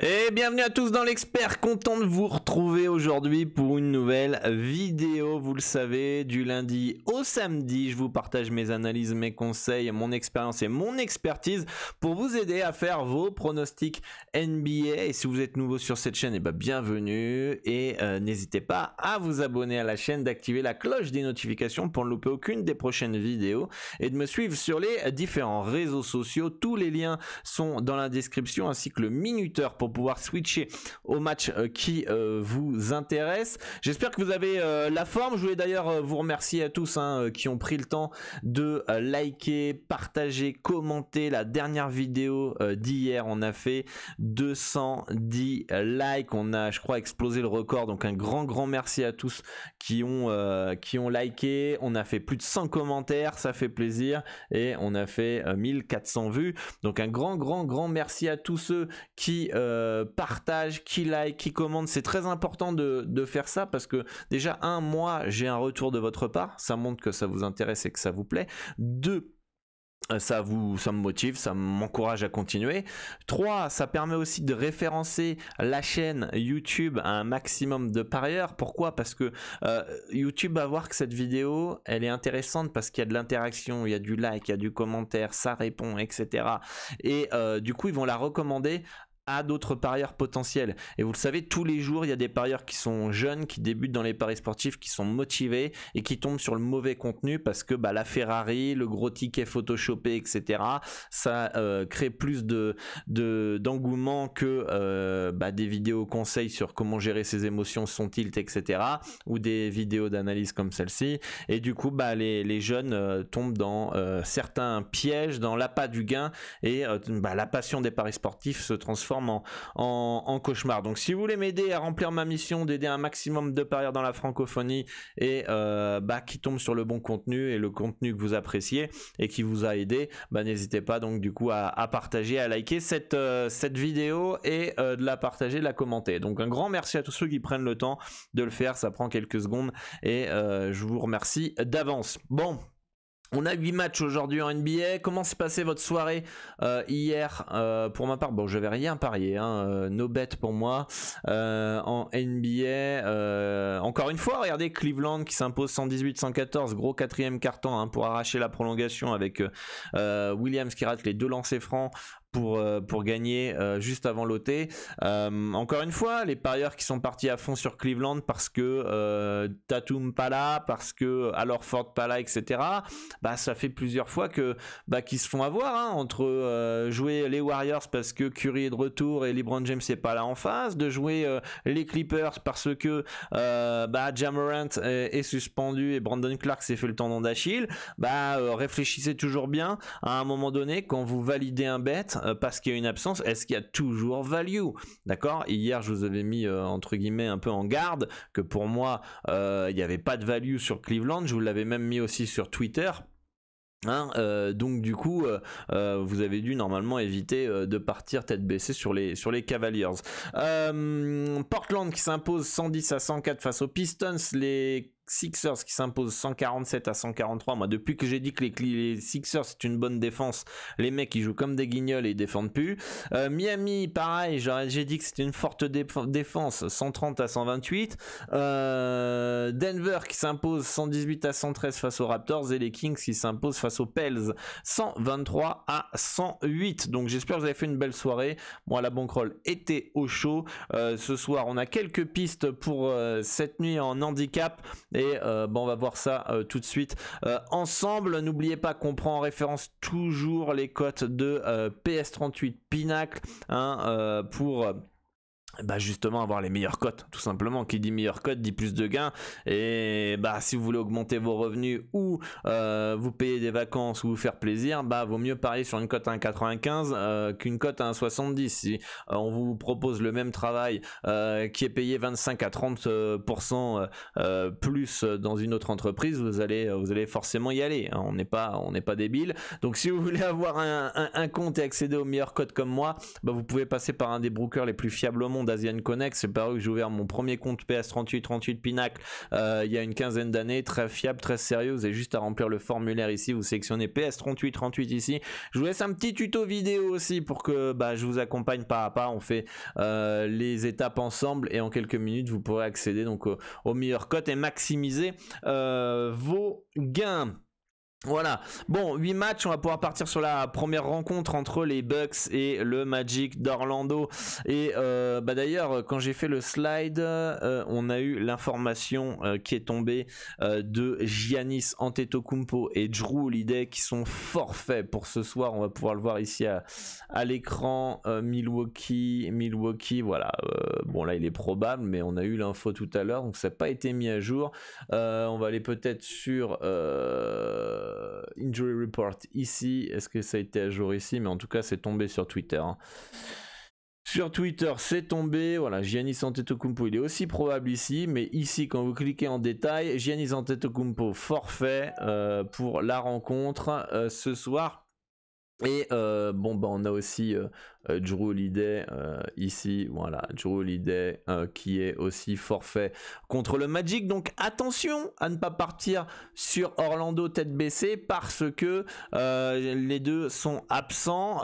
Et bienvenue à tous dans l'expert, content de vous retrouver aujourd'hui pour une nouvelle vidéo. Vous le savez, du lundi au samedi, je vous partage mes analyses, mes conseils, mon expérience et mon expertise pour vous aider à faire vos pronostics NBA. Et si vous êtes nouveau sur cette chaîne, bienvenue et n'hésitez pas à vous abonner à la chaîne, d'activer la cloche des notifications pour ne louper aucune des prochaines vidéos et de me suivre sur les différents réseaux sociaux. Tous les liens sont dans la description ainsi que le minuteur pour pouvoir switcher au match qui vous intéresse. J'espère que vous avez la forme. Je voulais d'ailleurs vous remercier à tous qui ont pris le temps de liker, partager, commenter la dernière vidéo d'hier. On a fait 210 likes, on a je crois explosé le record, donc un grand merci à tous qui ont liké. On a fait plus de 100 commentaires, ça fait plaisir, et on a fait 1400 vues, donc un grand merci à tous ceux qui partagent, qui like, qui commentent. C'est très important de faire ça parce que déjà, moi j'ai un retour de votre part, ça montre que ça vous intéresse et que ça vous plaît. 2, ça me motive, ça m'encourage à continuer. 3, ça permet aussi de référencer la chaîne YouTube à un maximum de parieurs. Pourquoi? Parce que YouTube va voir que cette vidéo elle est intéressante parce qu'il y a de l'interaction, il y a du like, il y a du commentaire, ça répond, etc. Et du coup ils vont la recommander à d'autres parieurs potentiels. Et vous le savez, tous les jours il y a des parieurs qui sont jeunes, qui débutent dans les paris sportifs, qui sont motivés et qui tombent sur le mauvais contenu parce que la Ferrari, le gros ticket photoshopé, etc., ça crée plus d'engouement que des vidéos conseils sur comment gérer ses émotions, son tilt, etc., ou des vidéos d'analyse comme celle-ci. Et du coup les jeunes tombent dans certains pièges, dans l'appât du gain, et la passion des paris sportifs se transforme en cauchemar. Donc si vous voulez m'aider à remplir ma mission d'aider un maximum de parieurs dans la francophonie et qui tombent sur le bon contenu et le contenu que vous appréciez et qui vous a aidé, n'hésitez pas donc du coup à partager, à liker cette vidéo et de la partager, de la commenter. Donc un grand merci à tous ceux qui prennent le temps de le faire, ça prend quelques secondes et je vous remercie d'avance. Bon, on a 8 matchs aujourd'hui en NBA. Comment s'est passée votre soirée hier? Pour ma part, je vais rien parier, no bet pour moi en NBA. Encore une fois, regardez Cleveland qui s'impose 118-114, gros quatrième carton pour arracher la prolongation avec Williams qui rate les 2 lancers francs pour gagner juste avant l'OT. Encore une fois, les parieurs qui sont partis à fond sur Cleveland parce que Tatum pas là, parce que Horford pas là, etc. Ça fait plusieurs fois que qu'ils se font avoir entre jouer les Warriors parce que Curry est de retour et LeBron James n'est pas là en face, de jouer les Clippers parce que Ja Morant est suspendu et Brandon Clark s'est fait le tendon d'Achille. Réfléchissez toujours bien à un moment donné quand vous validez un bet parce qu'il y a une absence, est-ce qu'il y a toujours value? D'accord? Hier je vous avais mis entre guillemets un peu en garde que pour moi il n'y avait pas de value sur Cleveland, je vous l'avais même mis aussi sur Twitter. Donc du coup vous avez dû normalement éviter de partir tête baissée sur les Cavaliers. Portland qui s'impose 110-104 face aux Pistons, les Sixers qui s'imposent 147-143. Moi, depuis que j'ai dit que les Sixers c'est une bonne défense, les mecs ils jouent comme des guignols et ils défendent plus. Miami, pareil, j'ai dit que c'était une forte défense, 130-128. Denver qui s'impose 118-113 face aux Raptors et les Kings qui s'imposent face aux Pels 123-108. Donc j'espère que vous avez fait une belle soirée. Moi, la bankroll était au chaud. Ce soir, on a quelques pistes pour cette nuit en handicap. Et on va voir ça tout de suite ensemble. N'oubliez pas qu'on prend en référence toujours les cotes de PS38 Pinacle pour justement avoir les meilleures cotes, tout simplement. Qui dit meilleure cote dit plus de gains, et si vous voulez augmenter vos revenus ou vous payer des vacances ou vous faire plaisir, vaut mieux parier sur une cote à 1,95 qu'une cote à 1,70. Si on vous propose le même travail qui est payé 25 à 30% plus dans une autre entreprise, vous allez forcément y aller, on n'est pas débile. Donc si vous voulez avoir un compte et accéder aux meilleures cotes comme moi, vous pouvez passer par un des brokers les plus fiables au monde, nom d'Asian Connect. C'est par eux que j'ai ouvert mon premier compte PS3838 Pinacle il y a une quinzaine d'années. Très fiable, très sérieux. Vous avez juste à remplir le formulaire ici. Vous sélectionnez PS3838 ici. Je vous laisse un petit tuto vidéo aussi pour que je vous accompagne pas à pas. On fait les étapes ensemble et en quelques minutes vous pourrez accéder donc au meilleur code et maximiser vos gains. Voilà, bon, 8 matchs, on va pouvoir partir sur la première rencontre entre les Bucks et le Magic d'Orlando. Et d'ailleurs, quand j'ai fait le slide, on a eu l'information qui est tombée de Giannis Antetokounmpo et Jrue Holiday qui sont forfaits pour ce soir. On va pouvoir le voir ici à l'écran. Milwaukee, voilà. Bon, là, il est probable, mais on a eu l'info tout à l'heure, donc ça n'a pas été mis à jour. On va aller peut-être sur... Injury Report ici, est-ce que ça a été à jour ici? Mais en tout cas c'est tombé sur Twitter hein. Sur Twitter c'est tombé, voilà, Giannis Antetokounmpo il est aussi probable ici, mais ici quand vous cliquez en détail, Giannis Antetokounmpo forfait pour la rencontre ce soir. Et on a aussi Jrue Holiday ici, voilà, Jrue Holiday qui est aussi forfait contre le Magic. Donc attention à ne pas partir sur Orlando tête baissée parce que les deux sont absents.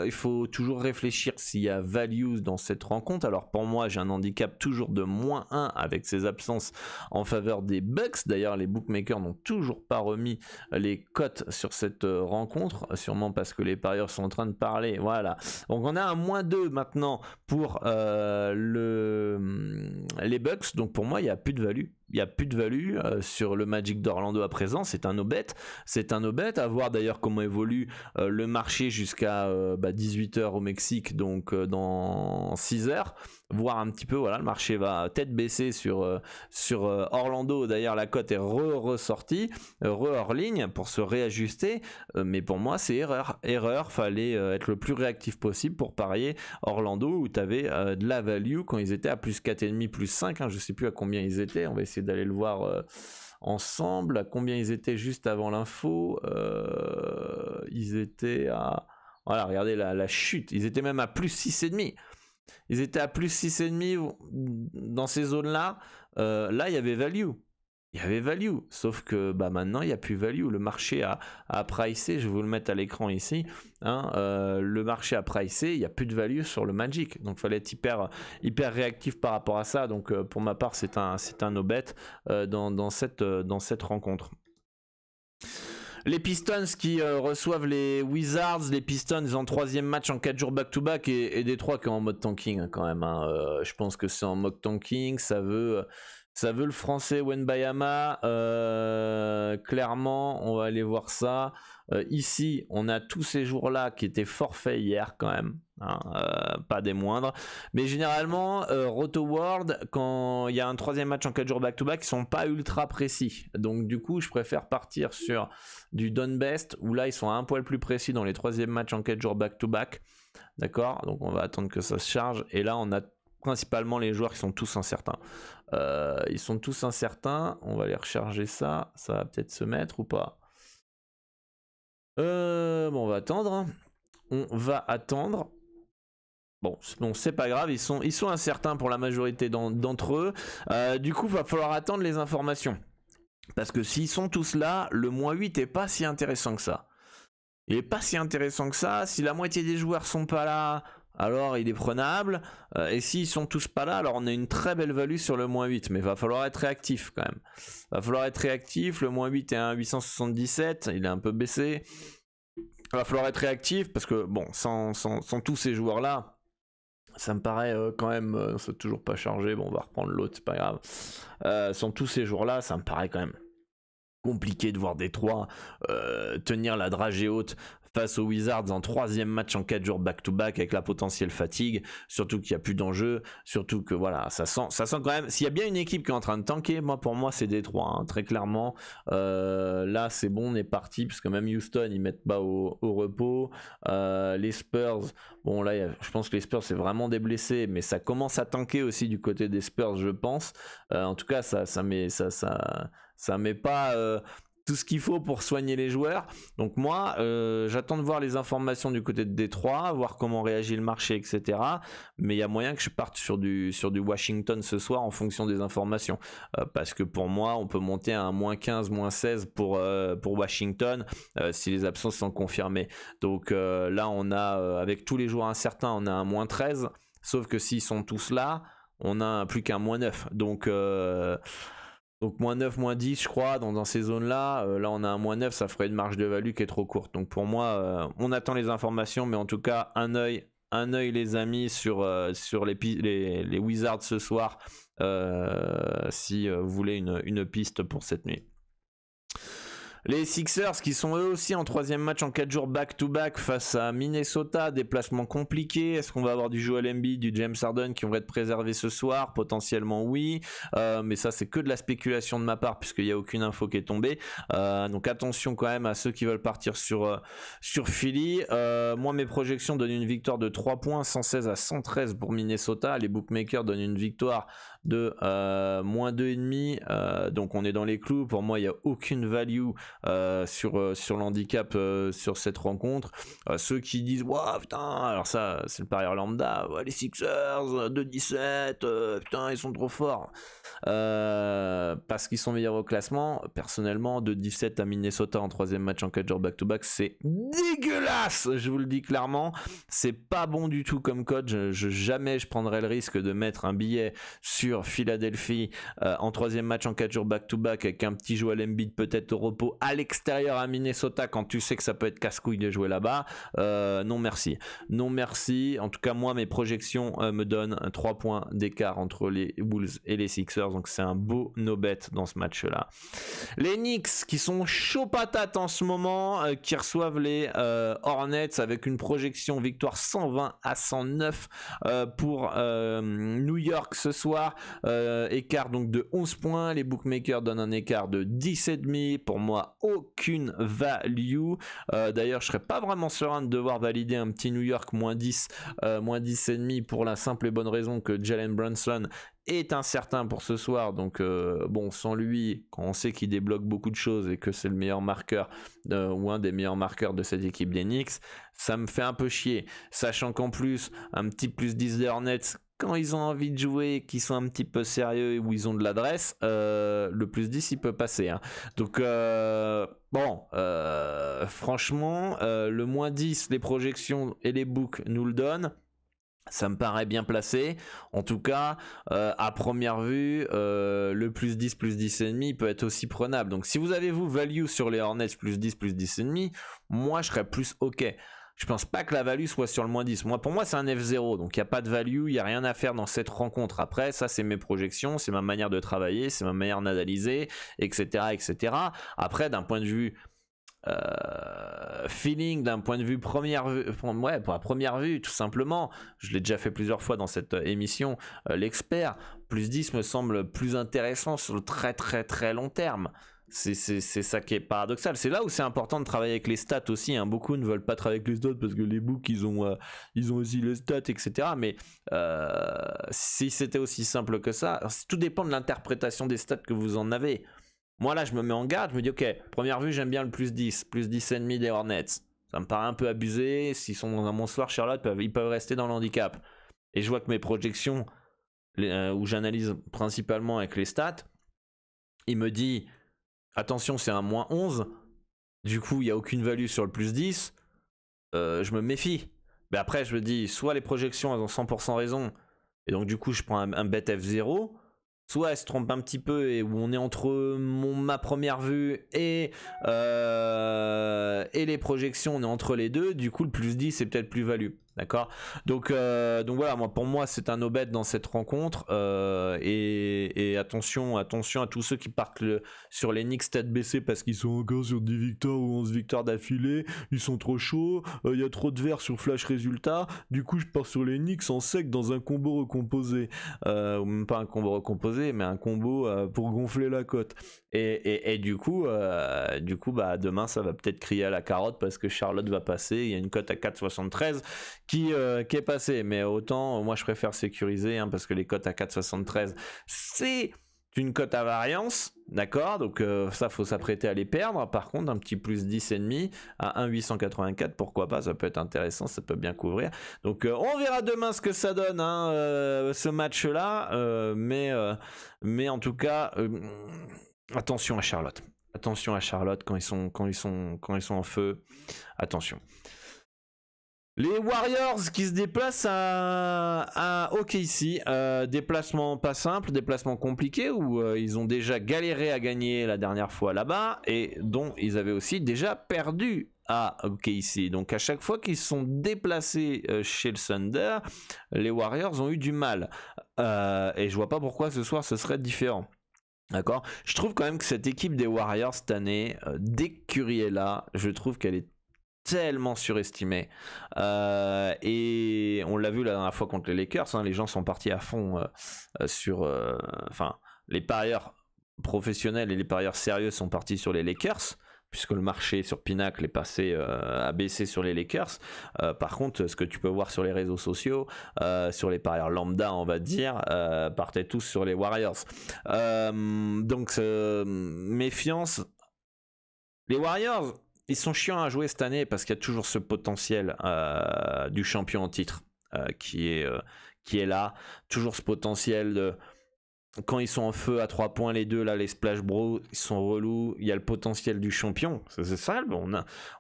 Il faut toujours réfléchir s'il y a value dans cette rencontre. Alors pour moi j'ai un handicap toujours de -1 avec ces absences en faveur des Bucks. D'ailleurs les bookmakers n'ont toujours pas remis les cotes sur cette rencontre, sûrement parce que les parieurs sont en train de parler. Voilà, donc on a un -2 maintenant pour les Bucks. Donc pour moi il n'y a plus de value. Il n'y a plus de value sur le Magic d'Orlando à présent. C'est un no-bet. C'est un no-bet. À voir d'ailleurs comment évolue le marché jusqu'à 18h au Mexique, donc dans 6h. Voir un petit peu, voilà, le marché va tête baissée sur Orlando. D'ailleurs la cote est ressortie hors ligne pour se réajuster, mais pour moi c'est erreur. Fallait être le plus réactif possible pour parier Orlando où tu avais de la value quand ils étaient à plus 4,5 plus 5 hein, je sais plus à combien ils étaient, on va essayer d'aller le voir ensemble à combien ils étaient juste avant l'info. Ils étaient à, voilà, regardez la chute, ils étaient même à plus 6,5. Ils étaient à plus 6,5 dans ces zones-là. Là, il y avait value. Il y avait value. Sauf que maintenant, il n'y a plus value. Le marché a pricé. Je vais vous le mettre à l'écran ici. Hein, le marché a pricé. Il n'y a plus de value sur le Magic. Donc, il fallait être hyper réactif par rapport à ça. Donc, pour ma part, c'est un no-bet dans cette rencontre. Les Pistons qui reçoivent les Wizards. Les Pistons ils ont 3e match en 4 jours back-to-back et Détroit qui est en mode tanking hein, quand même. Hein. Je pense que c'est en mode tanking. Ça veut le français Wembanyama. Clairement, on va aller voir ça. Ici, on a tous ces jours-là qui étaient forfaits hier quand même. Hein, pas des moindres. Mais généralement, Roto World, quand il y a un 3e match en 4 jours back-to-back, ils sont pas ultra précis. Donc du coup, je préfère partir sur du Done Best, où là, ils sont un poil plus précis dans les 3e matchs en 4 jours back-to-back. D'accord? Donc on va attendre que ça se charge. Et là, on a principalement les joueurs qui sont tous incertains. Ils sont tous incertains. On va aller recharger ça. Ça va peut-être se mettre ou pas. On va attendre. On va attendre. Bon, c'est pas grave, ils sont incertains pour la majorité d'entre eux. Du coup, il va falloir attendre les informations. Parce que s'ils sont tous là, le -8 est pas si intéressant que ça. Il est pas si intéressant que ça. Si la moitié des joueurs sont pas là, alors il est prenable. Et s'ils sont tous pas là, alors on a une très belle value sur le -8. Mais il va falloir être réactif quand même. Il va falloir être réactif. Le -8 est à 877. Il est un peu baissé. Il va falloir être réactif parce que, bon, sans tous ces joueurs-là, ça me paraît quand même, c'est toujours pas chargé, bon on va reprendre l'autre, c'est pas grave. Sans tous ces jours-là, ça me paraît quand même compliqué de voir Détroit tenir la dragée haute face aux Wizards en 3e match en 4 jours back-to-back avec la potentielle fatigue, surtout qu'il n'y a plus d'enjeu, surtout que voilà, ça sent quand même, s'il y a bien une équipe qui est en train de tanker, pour moi c'est Détroit, hein, très clairement. Là c'est bon, on est parti, parce que même Houston ils mettent pas au repos. Les Spurs, bon là je pense que les Spurs c'est vraiment des blessés, mais ça commence à tanker aussi du côté des Spurs je pense. En tout cas ça met pas tout ce qu'il faut pour soigner les joueurs. Donc moi, j'attends de voir les informations du côté de Détroit, voir comment réagit le marché, etc. Mais il y a moyen que je parte sur du Washington ce soir en fonction des informations. Parce que pour moi, on peut monter à un -15, -16 pour Washington si les absences sont confirmées. Donc là, on a, avec tous les joueurs incertains, on a un -13. Sauf que s'ils sont tous là, on a plus qu'un -9. Donc -9, -10 je crois dans ces zones là, là on a un -9, ça ferait une marge de value qui est trop courte. Donc pour moi on attend les informations, mais en tout cas un œil les amis sur les Wizards ce soir si vous voulez une piste pour cette nuit. Les Sixers qui sont eux aussi en 3e match en 4 jours back-to-back face à Minnesota, déplacement compliqué. Est-ce qu'on va avoir du Joel Embiid, du James Harden qui vont être préservés ce soir? Potentiellement oui, mais ça c'est que de la spéculation de ma part puisqu'il n'y a aucune info qui est tombée. Donc attention quand même à ceux qui veulent partir sur Philly. Moi mes projections donnent une victoire de 3 points, 116 à 113 pour Minnesota. Les bookmakers donnent une victoire de -2,5, donc on est dans les clous. Pour moi il n'y a aucune value sur l'handicap sur cette rencontre. Ceux qui disent waouh putain, alors ça c'est le parieur lambda, les Sixers 2-17, putain ils sont trop forts parce qu'ils sont meilleurs au classement. Personnellement 2-17 à Minnesota en 3e match en 4 jours back-to-back, c'est dégueulasse, je vous le dis clairement, c'est pas bon du tout comme coach. Jamais je prendrais le risque de mettre un billet sur Philadelphie en 3e match en 4 jours back-to-back avec un petit Joel Embiid peut-être au repos à l'extérieur à Minnesota quand tu sais que ça peut être casse-couille de jouer là-bas. Non merci. Non merci. En tout cas moi mes projections me donnent 3 points d'écart entre les Bulls et les Sixers, donc c'est un beau no-bet dans ce match-là. Les Knicks qui sont chaud patate en ce moment, qui reçoivent les Hornets avec une projection victoire 120 à 109 pour New York ce soir, écart donc de 11 points. Les bookmakers donnent un écart de 10,5. Pour moi aucune value. D'ailleurs je serais pas vraiment serein de devoir valider un petit New York -10, -10,5 pour la simple et bonne raison que Jalen Brunson est incertain pour ce soir. Donc bon, sans lui, quand on sait qu'il débloque beaucoup de choses et que c'est le meilleur marqueur ou un des meilleurs marqueurs de cette équipe des Knicks, ça me fait un peu chier, sachant qu'en plus un petit +10 des Hornets quand ils ont envie de jouer, qu'ils sont un petit peu sérieux et où ils ont de l'adresse, le +10 il peut passer hein. Donc bon, franchement le -10, les projections et les books nous le donnent. Ça me paraît bien placé. En tout cas, à première vue, le +10, +10,5 peut être aussi prenable. Donc si vous avez vous value sur les Hornets +10, +10,5, moi je serais plus ok. Je pense pas que la value soit sur le -10. Pour moi c'est un F0, donc il n'y a pas de value, il n'y a rien à faire dans cette rencontre. Après, ça c'est mes projections, c'est ma manière de travailler, c'est ma manière d'analyser, etc., etc. Après, d'un point de vue feeling, d'un point de vue première vue, ouais, pour la première vue tout simplement, je l'ai déjà fait plusieurs fois dans cette émission, l'expert +10 me semble plus intéressant sur le très très très long terme. C'est ça qui est paradoxal. C'est là où c'est important de travailler avec les stats aussi hein. Beaucoup ne veulent pas travailler avec les stats parce que les books ils ont aussi les stats, etc. Mais si c'était aussi simple que ça, tout dépend de l'interprétation des stats que vous en avez. Moi là je me mets en garde, je me dis ok, première vue j'aime bien le +10, +10,5 des Hornets. Ça me paraît un peu abusé, s'ils sont dans un bon soir Charlotte, ils peuvent rester dans le handicap. Et je vois que mes projections, où j'analyse principalement avec les stats, il me dit attention c'est un -11, du coup il n'y a aucune value sur le +10, je me méfie. Mais après je me dis soit les projections elles ont 100% raison, et donc du coup je prends un bet F0, soit elle se trompe un petit peu et où on est entre ma première vue et les projections, on est entre les deux, du coup le +10 c'est peut-être plus value. D'accord, donc voilà, pour moi c'est un no-bet dans cette rencontre, et attention à tous ceux qui partent sur les Knicks tête baissée parce qu'ils sont encore sur 10 victoires ou 11 victoires d'affilée, ils sont trop chauds, il y a trop de verts sur flash résultat, du coup je pars sur les Knicks en sec dans un combo recomposé, ou même pas un combo recomposé mais un combo pour gonfler la cote, et du coup demain ça va peut-être crier à la carotte parce que Charlotte va passer, il y a une cote à 4,73 qui est passé, mais autant moi je préfère sécuriser parce que les cotes à 4,73 c'est une cote à variance, d'accord, donc ça faut s'apprêter à les perdre. Par contre un petit plus 10,5 à 1,884, pourquoi pas, ça peut être intéressant, ça peut bien couvrir. Donc on verra demain ce que ça donne, hein, ce match là, mais en tout cas attention à Charlotte. Attention à Charlotte quand ils sont en feu, attention. Les Warriors qui se déplacent à OKC, déplacement pas simple, déplacement compliqué où ils ont déjà galéré à gagner la dernière fois là-bas et dont ils avaient aussi déjà perdu à OKC. Donc à chaque fois qu'ils se sont déplacés chez le Thunder, les Warriors ont eu du mal. Et je vois pas pourquoi ce soir ce serait différent. D'accord. Je trouve quand même que cette équipe des Warriors cette année, dès que Curry est là, je trouve qu'elle est tellement surestimé et on l'a vu la dernière fois contre les Lakers, hein, les gens sont partis à fond sur les parieurs professionnels et les parieurs sérieux sont partis sur les Lakers puisque le marché sur Pinnacle est passé à baisser sur les Lakers. Par contre ce que tu peux voir sur les réseaux sociaux, sur les parieurs lambda on va dire, partaient tous sur les Warriors, donc méfiance. Les Warriors, ils sont chiants à jouer cette année parce qu'il y a toujours ce potentiel du champion en titre qui est là. Toujours ce potentiel de quand ils sont en feu à 3 points les deux, là les Splash Bros, ils sont relous. Il y a le potentiel du champion. C'est ça,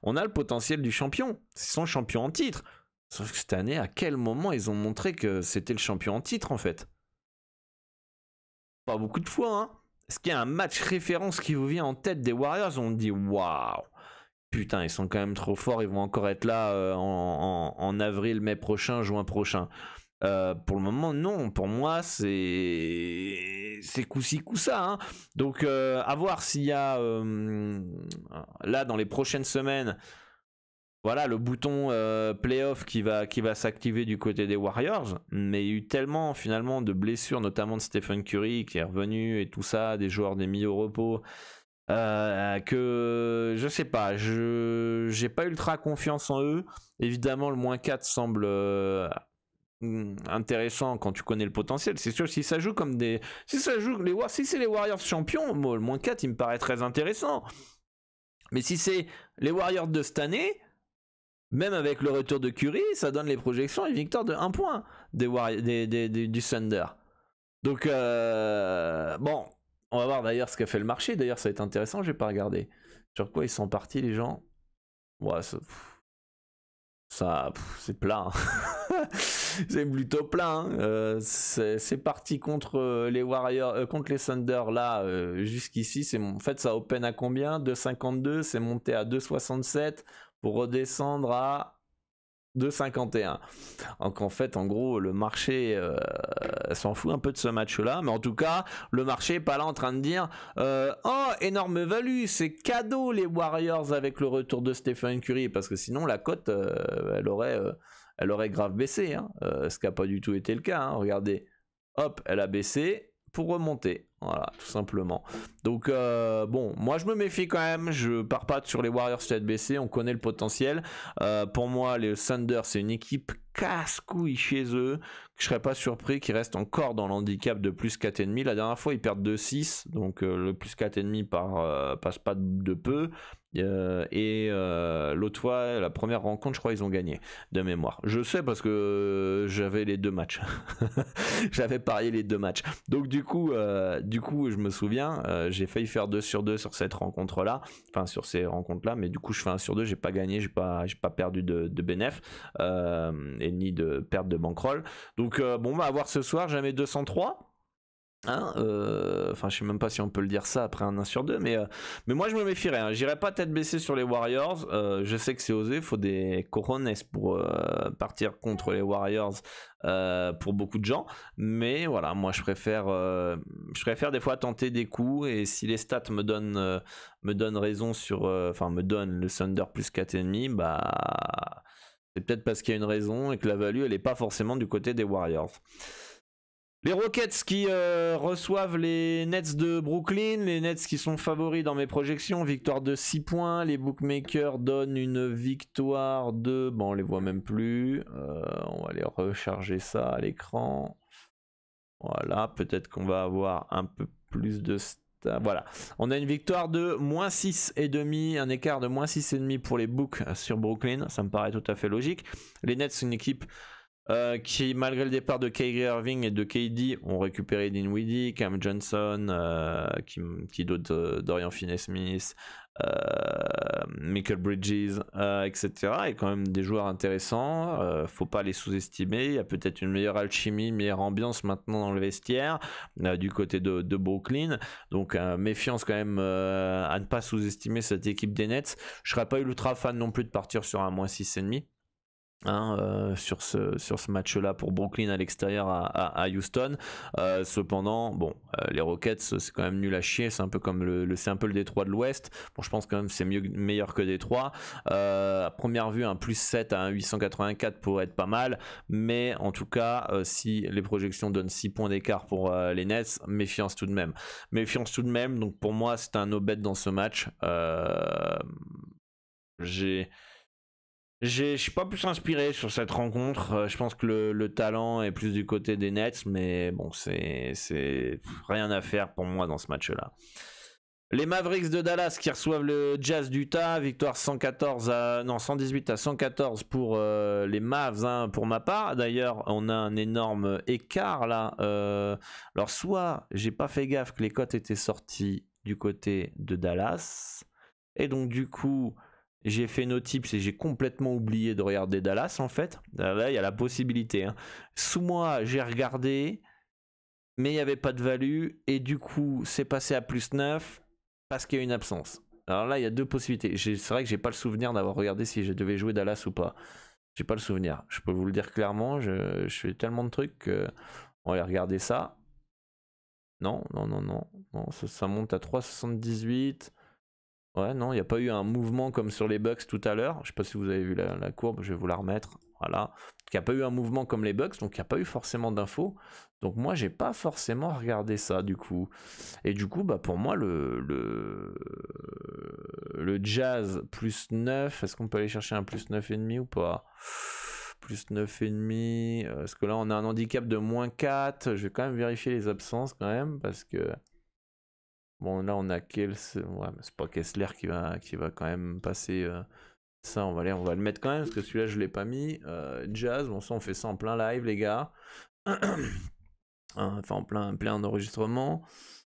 on a le potentiel du champion. C'est son champion en titre. Sauf que cette année, à quel moment ils ont montré que c'était le champion en titre en fait? Pas beaucoup de fois, hein. Est-ce qu'il y a un match référence qui vous vient en tête des Warriors? On dit waouh! Putain, ils sont quand même trop forts, ils vont encore être là en avril, mai prochain, juin prochain. Pour le moment, non. Pour moi, c'est coup-ci, coup-ça. Hein. Donc, à voir s'il y a, là, dans les prochaines semaines, voilà, le bouton playoff qui va s'activer du côté des Warriors. Mais il y a eu tellement, finalement, de blessures, notamment de Stephen Curry, qui est revenu et tout ça, des joueurs des mis au repos. Que je sais pas, j'ai pas ultra confiance en eux. Évidemment, le -4 semble intéressant quand tu connais le potentiel. C'est sûr, si ça joue comme des. Si c'est les Warriors champions, moi, le -4 il me paraît très intéressant. Mais si c'est les Warriors de cette année, même avec le retour de Curry, ça donne les projections et victoire de 1 point du Thunder. Donc, bon. On va voir d'ailleurs ce qu'a fait le marché. D'ailleurs, ça va être intéressant. J'ai pas regardé. Sur quoi ils sont partis, les gens? Ouais, c'est plat. Hein. C'est plutôt plat. Hein. C'est parti contre les Warriors, contre les Thunder là. Jusqu'ici, en fait, ça open à combien? 2,52. C'est monté à 2,67 pour redescendre à 2,51. Donc en fait, en gros, le marché s'en fout un peu de ce match-là, mais en tout cas, le marché est pas là en train de dire oh, énorme value, c'est cadeau les Warriors avec le retour de Stephen Curry, parce que sinon la cote, elle aurait grave baissé, hein, ce qui n'a pas du tout été le cas. Hein. Regardez, hop, elle a baissé pour remonter. Voilà, tout simplement. Donc, bon, moi je me méfie quand même. Je pars pas sur les Warriors tête baissée. On connaît le potentiel. Pour moi, les Thunder, c'est une équipe casse-couille chez eux. Je serais pas surpris qu'ils restent encore dans l'handicap de plus 4,5. La dernière fois, ils perdent 2,6. Donc, le plus 4,5 passe pas de peu. L'autre fois, la première rencontre, je crois ils ont gagné de mémoire. Je sais parce que j'avais les 2 matchs. J'avais parié les 2 matchs. Donc du coup, je me souviens, j'ai failli faire 2 sur 2 sur cette rencontre-là, enfin sur ces rencontres-là, mais du coup je fais 1 sur 2, j'ai pas gagné, j'ai pas perdu de bénéf et ni de perte de bankroll. Donc bon, on va voir ce soir, jamais 203. Hein, enfin, je sais même pas si on peut le dire ça après un 1 sur 2, mais moi je me méfierais. Hein. J'irai pas tête baissée sur les Warriors. Je sais que c'est osé, faut des cojones pour partir contre les Warriors pour beaucoup de gens. Mais voilà, moi je préfère des fois tenter des coups et si les stats me donnent raison sur, enfin me donnent le Thunder plus 4,5, bah c'est peut-être parce qu'il y a une raison et que la value elle est pas forcément du côté des Warriors. Les Rockets qui reçoivent les Nets de Brooklyn, les Nets qui sont favoris dans mes projections, victoire de 6 points, les bookmakers donnent une victoire de... Bon, on les voit même plus, on va aller recharger ça à l'écran. Voilà, peut-être qu'on va avoir un peu plus de stats. Voilà, on a une victoire de moins 6,5, un écart de moins 6,5 pour les Books sur Brooklyn, ça me paraît tout à fait logique. Les Nets, c'est une équipe qui, malgré le départ de Kyrie Irving et de KD, ont récupéré Dinwiddie, Cam Johnson, qui d'autre, Dorian Finney-Smith, Michael Bridges, etc. Et quand même des joueurs intéressants, faut pas les sous-estimer. Il y a peut-être une meilleure alchimie, meilleure ambiance maintenant dans le vestiaire du côté de Brooklyn. Donc méfiance quand même à ne pas sous-estimer cette équipe des Nets. Je serais pas ultra fan non plus de partir sur un moins 6,5. Sur ce match-là pour Brooklyn à l'extérieur à Houston. Cependant, bon, les Rockets, c'est quand même nul à chier. C'est un peu comme c'est un peu le Détroit de l'Ouest. Bon, je pense quand même que c'est meilleur que Détroit. À première vue, un plus 7 à un 884 pourrait être pas mal. Mais en tout cas, si les projections donnent 6 points d'écart pour les Nets, méfiance tout de même. Méfiance tout de même. Donc pour moi, c'est un no-bet dans ce match. Je suis pas plus inspiré sur cette rencontre. Je pense que le talent est plus du côté des Nets, mais bon, c'est rien à faire pour moi dans ce match-là. Les Mavericks de Dallas qui reçoivent le Jazz d'Utah, victoire 118 à 114 pour les Mavs, hein, pour ma part. D'ailleurs, on a un énorme écart là. Alors soit j'ai pas fait gaffe que les cotes étaient sorties du côté de Dallas, et donc du coup j'ai fait nos tips et j'ai complètement oublié de regarder Dallas en fait. Là, il y a la possibilité. Hein. Sous moi, j'ai regardé, mais il n'y avait pas de value. Et du coup, c'est passé à plus 9 parce qu'il y a une absence. Alors là, il y a deux possibilités. C'est vrai que j'ai pas le souvenir d'avoir regardé si je devais jouer Dallas ou pas. J'ai pas le souvenir. Je peux vous le dire clairement. Je fais tellement de trucs que on va aller regarder ça. Non, ça monte à 3,78. Ouais, non, il n'y a pas eu un mouvement comme sur les Bucks tout à l'heure. Je sais pas si vous avez vu la courbe, je vais vous la remettre. Voilà. Il n'y a pas eu un mouvement comme les Bucks, donc il n'y a pas eu forcément d'infos. Donc moi, j'ai pas forcément regardé ça du coup. Et du coup, bah, pour moi, le Jazz plus 9, est-ce qu'on peut aller chercher un plus 9,5 ou pas? Plus 9,5. Parce que là, on a un handicap de moins 4. Je vais quand même vérifier les absences quand même, parce que... Bon, là, on a Kelsey. Ouais, mais c'est pas Kessler qui va quand même passer ça. On va le mettre quand même, parce que celui-là, je l'ai pas mis. Jazz, bon, ça, on fait ça en plein live, les gars. Enfin, en plein enregistrement.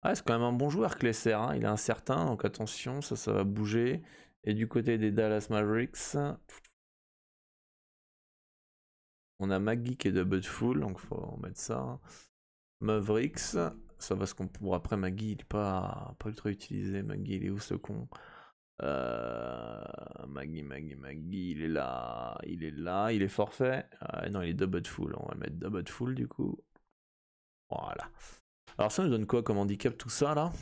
Ah, c'est quand même un bon joueur, Kessler. Hein. Il est incertain, donc attention, ça va bouger. Et du côté des Dallas Mavericks, on a McGee qui est double full, donc faut mettre ça. Mavericks, ça va parce qu'on pourra après Magui, il est pas ultra utilisé. Magui, il est où ce con? Magui, il est là, il est forfait. Non, il est double full, on va le mettre double full du coup. Voilà. Alors ça nous donne quoi comme handicap tout ça là?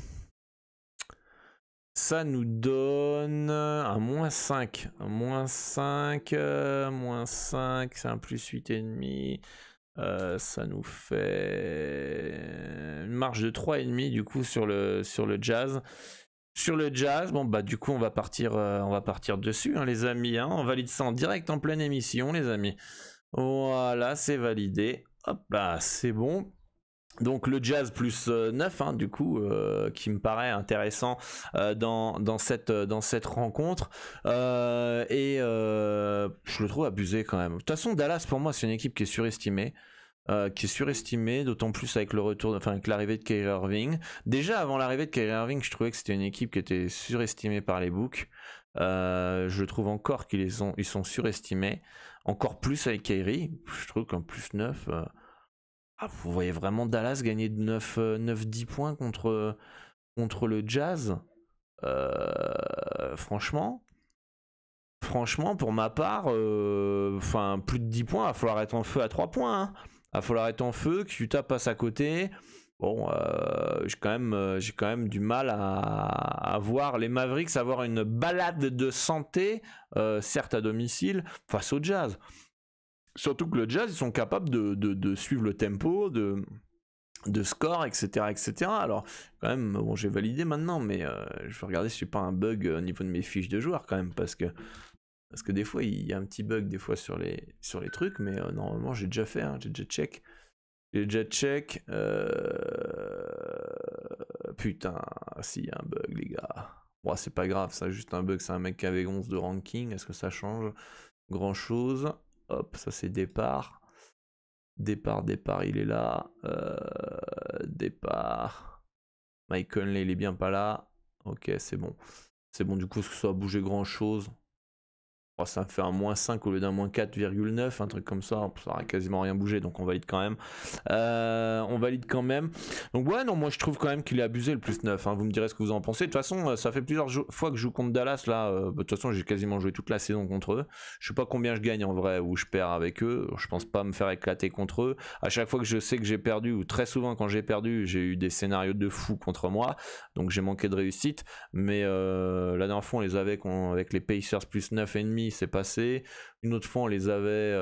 Ça nous donne un moins 5. Un moins 5, c'est un plus 8,5. Ça nous fait une marge de 3,5 du coup sur le Jazz. Sur le Jazz, bon bah du coup on va partir dessus hein, les amis. Hein. On valide ça en direct en pleine émission les amis. Voilà, c'est validé. Hop là, c'est bon. Donc le Jazz plus 9 hein, du coup qui me paraît intéressant dans cette rencontre et je le trouve abusé quand même. De toute façon Dallas pour moi c'est une équipe qui est surestimée. D'autant plus avec le retour, avec l'arrivée de Kyrie Irving. Déjà avant l'arrivée de Kyrie Irving, je trouvais que c'était une équipe qui était surestimée par les books. Je trouve encore qu'ils sont surestimés. Encore plus avec Kyrie. Je trouve qu'un plus 9... vous voyez vraiment Dallas gagner de 9-10 points contre le Jazz. Franchement, pour ma part, plus de 10 points, il va falloir être en feu à 3 points. Hein. Il va falloir être en feu, que Utah passe à côté. Bon, j'ai quand même du mal à voir les Mavericks avoir une balade de santé, certes à domicile, face au Jazz. Surtout que le Jazz, ils sont capables de suivre le tempo, de score, etc., etc. Alors, quand même, bon, j'ai validé maintenant, mais je vais regarder si j'ai pas un bug au niveau de mes fiches de joueurs, quand même, parce que des fois, il y a un petit bug, des fois, sur les trucs, mais normalement, j'ai déjà fait, hein, j'ai déjà check. Les jet check. Putain, si, y a un bug, les gars. Bon, c'est pas grave, ça, juste un bug. C'est un mec qui avait 11 de ranking. Est-ce que ça change grand chose? Hop, ça c'est départ. Départ, il est là. Départ. Mike Conley, il est bien pas là. Ok, c'est bon. C'est bon, du coup, est-ce que ça va bouger grand chose? Oh, ça me fait un -5 au lieu d'un -4,9, un truc comme ça. Ça n'aurait quasiment rien bougé, donc on valide quand même. Donc ouais, non, moi je trouve quand même qu'il est abusé le +9. Hein. Vous me direz ce que vous en pensez. De toute façon, ça fait plusieurs fois que je joue contre Dallas. Là, de toute façon, j'ai quasiment joué toute la saison contre eux. Je sais pas combien je gagne en vrai ou je perds avec eux. Je pense pas me faire éclater contre eux. À chaque fois que je sais que j'ai perdu, ou très souvent quand j'ai perdu, j'ai eu des scénarios de fou contre moi. Donc j'ai manqué de réussite. Mais la dernière fois, on les avait avec les Pacers +9,5. C'est passé. Une autre fois on les avait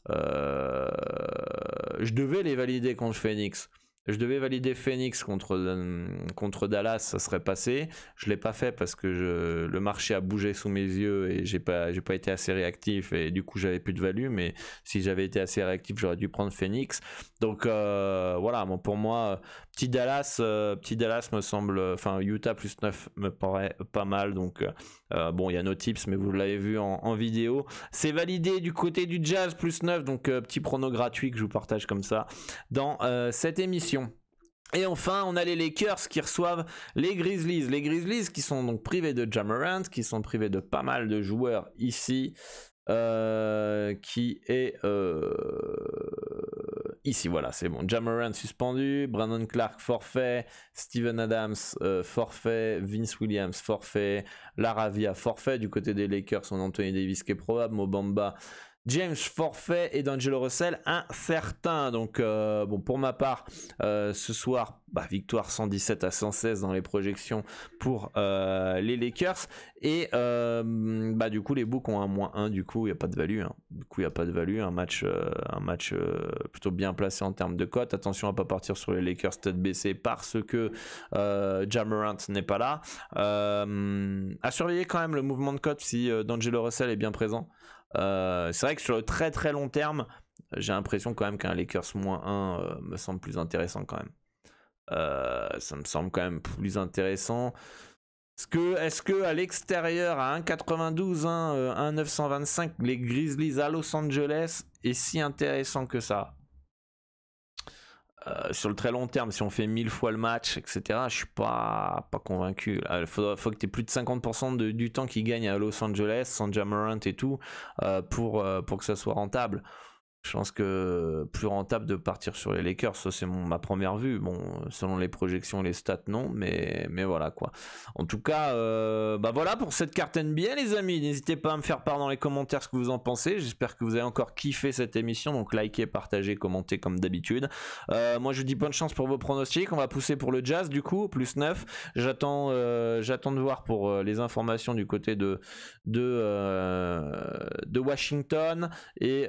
je devais les valider contre Phoenix. Je devais valider Phoenix contre Dallas, ça serait passé. Je l'ai pas fait parce que le marché a bougé sous mes yeux et j'ai pas été assez réactif et du coup j'avais plus de value. Mais si j'avais été assez réactif, j'aurais dû prendre Phoenix. Donc voilà, bon, pour moi, petit Dallas me semble, enfin Utah +9 me paraît pas mal. Donc bon, il y a nos tips, mais vous l'avez vu en vidéo. C'est validé du côté du Jazz +9, donc petit prono gratuit que je vous partage comme ça dans cette émission. Et enfin, on a les Lakers qui reçoivent les Grizzlies. Les Grizzlies qui sont donc privés de Ja Morant, qui sont privés de pas mal de joueurs ici. Qui est ici, voilà, c'est bon. Ja Morant suspendu, Brandon Clark forfait, Steven Adams forfait, Vince Williams forfait, Laravia forfait. Du côté des Lakers, on a Anthony Davis qui est probable, Mo Bamba, James forfait et D'Angelo Russell incertain. Donc bon, pour ma part, ce soir, victoire 117-116 dans les projections pour les Lakers. Et du coup, les Bucks ont un -1. Du coup, il n'y a pas de value. Hein. Du coup, il n'y a pas de value. Un match plutôt bien placé en termes de cote. Attention à ne pas partir sur les Lakers tête baissée parce que Ja Morant n'est pas là. À surveiller quand même le mouvement de cote si D'Angelo Russell est bien présent. C'est vrai que sur le très très long terme, j'ai l'impression quand même qu'un Lakers -1 me semble plus intéressant quand même. Ça me semble quand même plus intéressant. Est-ce que à l'extérieur à 1,92, 1,925, les Grizzlies à Los Angeles est si intéressant que ça? Sur le très long terme, si on fait 1000 fois le match, etc., je suis pas convaincu. Il faut que tu aies plus de 50% du temps qu'ils gagnent à Los Angeles, sans Ja Morant et tout, pour que ça soit rentable. Je pense que plus rentable de partir sur les Lakers, ça c'est ma première vue. Bon, selon les projections, les stats, non, mais voilà quoi. En tout cas, voilà pour cette carte NBA, les amis. N'hésitez pas à me faire part dans les commentaires ce que vous en pensez. J'espère que vous avez encore kiffé cette émission. Donc likez, partagez, commentez comme d'habitude. Moi, je vous dis bonne chance pour vos pronostics. On va pousser pour le Jazz du coup, +9. J'attends de voir pour les informations du côté de Washington et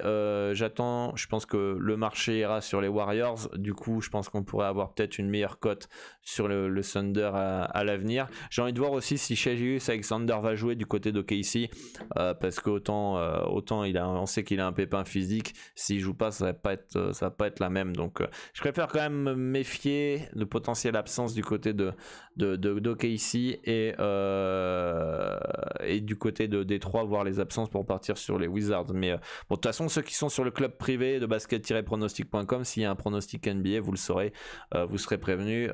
j'attends. Je pense que le marché ira sur les Warriors. Du coup, je pense qu'on pourrait avoir peut-être une meilleure cote sur le Thunder à l'avenir. J'ai envie de voir aussi si Shai Alexander va jouer du côté d'OKC parce que autant on sait qu'il a un pépin physique. S'il joue pas, ça va pas être la même. Donc, je préfère quand même me méfier de potentielle absence du côté d'OKC et du côté de Détroit, voir les absences pour partir sur les Wizards. Mais bon, de toute façon, ceux qui sont sur le club privé de basket-pronostic.com, s'il y a un pronostic NBA, vous le saurez, vous serez prévenu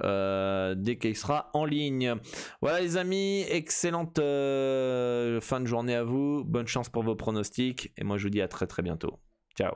dès qu'il sera en ligne. Voilà les amis, excellente fin de journée à vous, bonne chance pour vos pronostics et moi je vous dis à très très bientôt. Ciao.